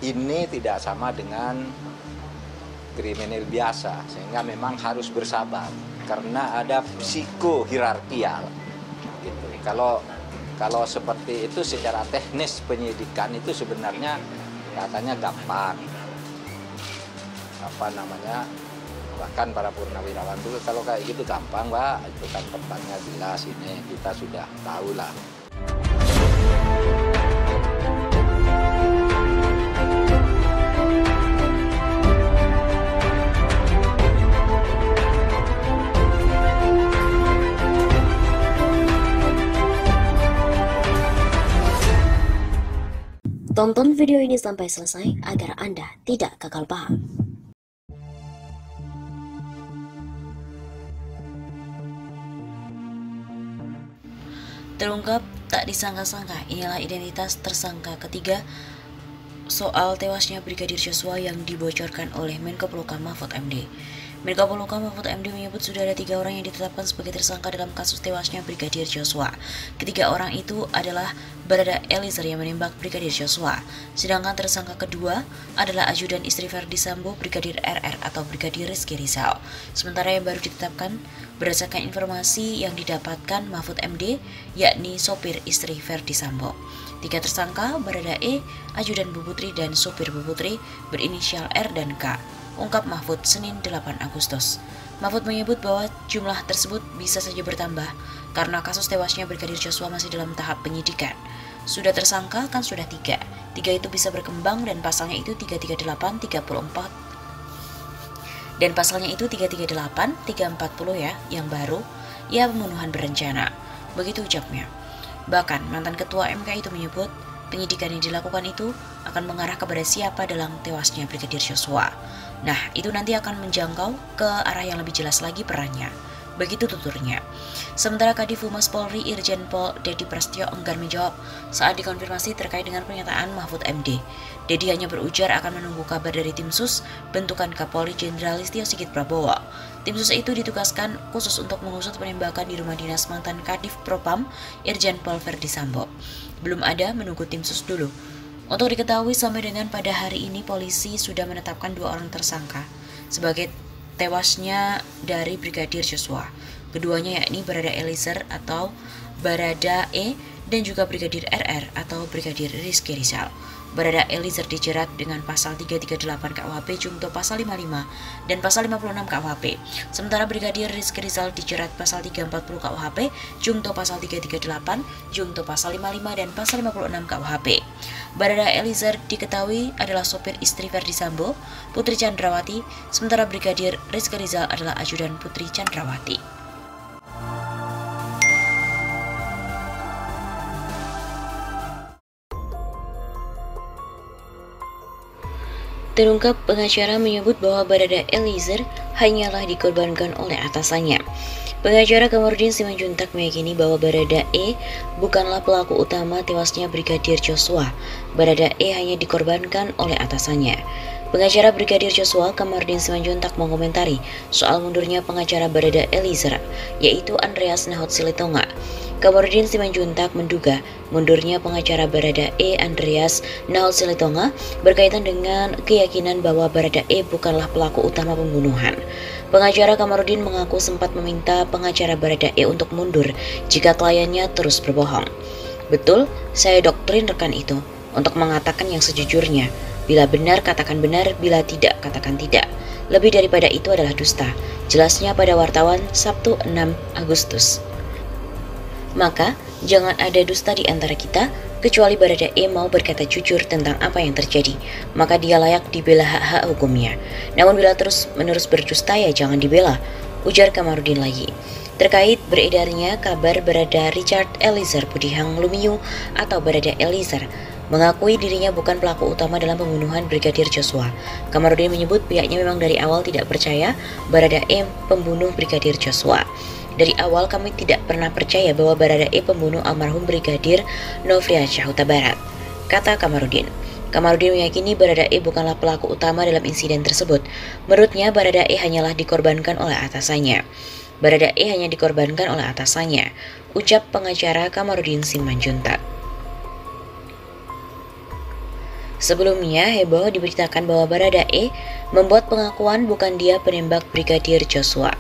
ini tidak sama dengan kriminal biasa, sehingga memang harus bersabar karena ada psikohierarkial gitu. Kalau seperti itu secara teknis penyidikan itu sebenarnya katanya gampang, bahkan para purnawirawan dulu kalau kayak gitu gampang, Pak, itu kan tempatnya jelas, ini kita sudah tahu lah. Tonton video ini sampai selesai agar Anda tidak gagal paham. Terungkap tak disangka-sangka, inilah identitas tersangka ketiga soal tewasnya Brigadir Joshua yang dibocorkan oleh Menko Polhukam Mahfud MD. Menko Polhukam Mahfud MD menyebut sudah ada 3 orang yang ditetapkan sebagai tersangka dalam kasus tewasnya Brigadir Joshua. Ketiga orang itu adalah Barada Eliezer yang menembak Brigadir Joshua, sedangkan tersangka kedua adalah ajudan istri Verdi Sambo, Brigadir RR atau Brigadir Rizky Rizal. Sementara yang baru ditetapkan berdasarkan informasi yang didapatkan Mahfud MD, yakni sopir istri Verdi Sambo. 3 tersangka, Barada E, ajudan Bu Putri dan sopir Bu Putri berinisial R dan K. Ungkap Mahfud Senin 8 Agustus. Mahfud menyebut bahwa jumlah tersebut bisa saja bertambah karena kasus tewasnya Brigadir Joshua masih dalam tahap penyidikan. Sudah tersangka kan sudah 3 itu bisa berkembang dan pasalnya itu 338, 34 dan pasalnya itu 338, 340 ya, yang baru ya pembunuhan berencana. Begitu ucapnya. Bahkan mantan ketua MK itu menyebut penyidikan yang dilakukan itu akan mengarah kepada siapa dalam tewasnya Brigadir Joshua. Nah, itu nanti akan menjangkau ke arah yang lebih jelas lagi perannya. Begitu tuturnya. Sementara Kadif Humas Polri Irjen Pol Dedi Prasetyo enggan menjawab saat dikonfirmasi terkait dengan pernyataan Mahfud MD. Dedi hanya berujar akan menunggu kabar dari tim sus bentukan Kapolri Jenderal Listio Sigit Prabowo. Tim sus itu ditugaskan khusus untuk mengusut penembakan di rumah dinas mantan Kadif Propam Irjen Pol Verdi Sambo. Belum ada, menunggu tim sus dulu. Untuk diketahui sampai dengan pada hari ini polisi sudah menetapkan 2 orang tersangka sebagai tewasnya dari Brigadir Joshua. Keduanya yakni Barada Eliezer atau Barada E dan juga Brigadir RR atau Brigadir Rizky Rizal. Barada Eliezer dijerat dengan pasal 338 KUHP Jungto pasal 55 dan pasal 56 KUHP. Sementara Brigadir Rizky Rizal dijerat pasal 340 KUHP Jungto pasal 338, Jungto pasal 55 dan pasal 56 KUHP. Barada Eliezer diketahui adalah sopir istri Verdi Sambo, Putri Chandrawati, sementara Brigadir Rizky Rizal adalah ajudan Putri Chandrawati. Terungkap pengacara menyebut bahwa Barada Eliezer hanyalah dikorbankan oleh atasannya. Pengacara Kamarudin Simanjuntak meyakini bahwa Barada E bukanlah pelaku utama tewasnya Brigadir Joshua. Barada E hanya dikorbankan oleh atasannya. Pengacara Brigadir Joshua Kamarudin Simanjuntak mengomentari soal mundurnya pengacara Barada Eliezer, yaitu Andreas Nahot Silitonga. Kamarudin Simanjuntak menduga mundurnya pengacara Barada E Andreas Nahot Silitonga berkaitan dengan keyakinan bahwa Barada E bukanlah pelaku utama pembunuhan. Pengacara Kamarudin mengaku sempat meminta pengacara Barada E untuk mundur jika kliennya terus berbohong. Betul, saya doktrin rekan itu untuk mengatakan yang sejujurnya. Bila benar, katakan benar, bila tidak, katakan tidak. Lebih daripada itu adalah dusta. Jelasnya pada wartawan Sabtu 6 Agustus. Maka, jangan ada dusta di antara kita, kecuali Barada E mau berkata jujur tentang apa yang terjadi, maka dia layak dibela hak-hak hukumnya. Namun bila terus-menerus berdusta ya jangan dibela, ujar Kamarudin lagi. Terkait beredarnya kabar Barada Richard Eliezer Budihang Lumiu atau Barada Eliezer mengakui dirinya bukan pelaku utama dalam pembunuhan Brigadir Joshua. Kamarudin menyebut pihaknya memang dari awal tidak percaya Barada E pembunuh Brigadir Joshua. Dari awal kami tidak pernah percaya bahwa Barada E pembunuh almarhum Brigadir Nofriansyah Huta Barat, kata Kamarudin. Kamarudin meyakini Barada E bukanlah pelaku utama dalam insiden tersebut. Menurutnya Barada E hanyalah dikorbankan oleh atasannya. Barada E hanya dikorbankan oleh atasannya, ucap pengacara Kamarudin Simanjuntak. Sebelumnya, heboh diberitakan bahwa Baradae membuat pengakuan bukan dia penembak Brigadir Joshua.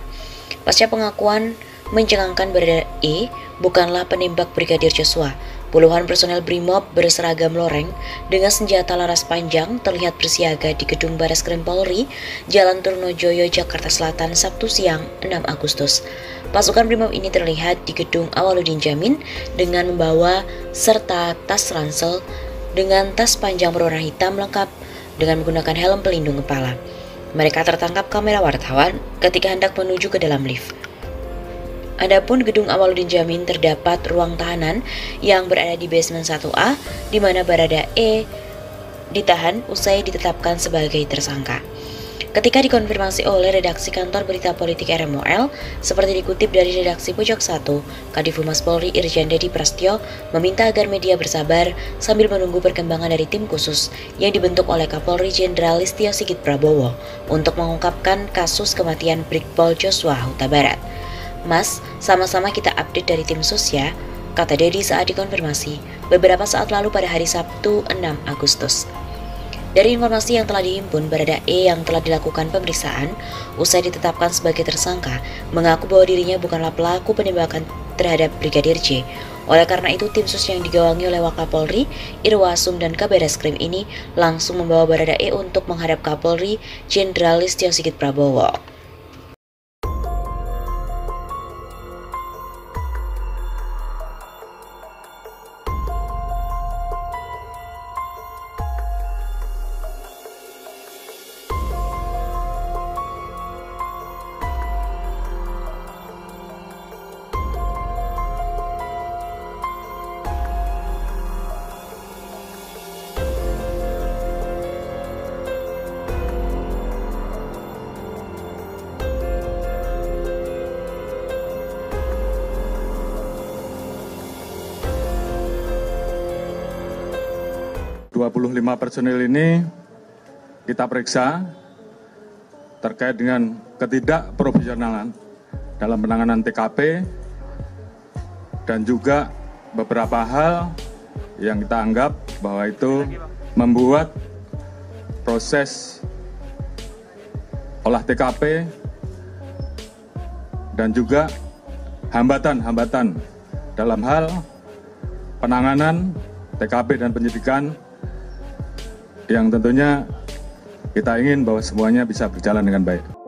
Pasca pengakuan mencengangkan Baradae bukanlah penembak Brigadir Joshua, puluhan personel Brimob berseragam loreng dengan senjata laras panjang terlihat bersiaga di gedung Bareskrim Polri, Jalan Trunojoyo, Jakarta Selatan, Sabtu siang 6 Agustus. Pasukan Brimob ini terlihat di gedung Awaludin Jamin dengan membawa serta tas ransel dengan tas panjang berwarna hitam lengkap dengan menggunakan helm pelindung kepala. Mereka tertangkap kamera wartawan ketika hendak menuju ke dalam lift. Adapun gedung Awaludin Jamin terdapat ruang tahanan yang berada di basement 1A di mana Baradae ditahan usai ditetapkan sebagai tersangka. Ketika dikonfirmasi oleh redaksi kantor berita politik RMOL, seperti dikutip dari redaksi Pojok 1, Kadif Humas Polri Irjen Dedi Prasetyo meminta agar media bersabar sambil menunggu perkembangan dari tim khusus yang dibentuk oleh Kapolri Jenderal Listio Sigit Prabowo untuk mengungkapkan kasus kematian Brigpol Joshua Huta Barat. Mas, sama-sama kita update dari tim sus ya, kata Dedi saat dikonfirmasi beberapa saat lalu pada hari Sabtu 6 Agustus. Dari informasi yang telah dihimpun, Baradae yang telah dilakukan pemeriksaan usai ditetapkan sebagai tersangka mengaku bahwa dirinya bukanlah pelaku penembakan terhadap Brigadir J. Oleh karena itu, tim sus yang digawangi oleh Wakapolri, Irwasum, dan Kabareskrim ini langsung membawa Baradae untuk menghadap Kapolri Jenderal Listio Sigit Prabowo. Lima personil ini kita periksa terkait dengan ketidakprofesionalan dalam penanganan TKP dan juga beberapa hal yang kita anggap bahwa itu membuat proses olah TKP dan juga hambatan-hambatan dalam hal penanganan TKP dan penyidikan yang tentunya kita ingin bahwa semuanya bisa berjalan dengan baik.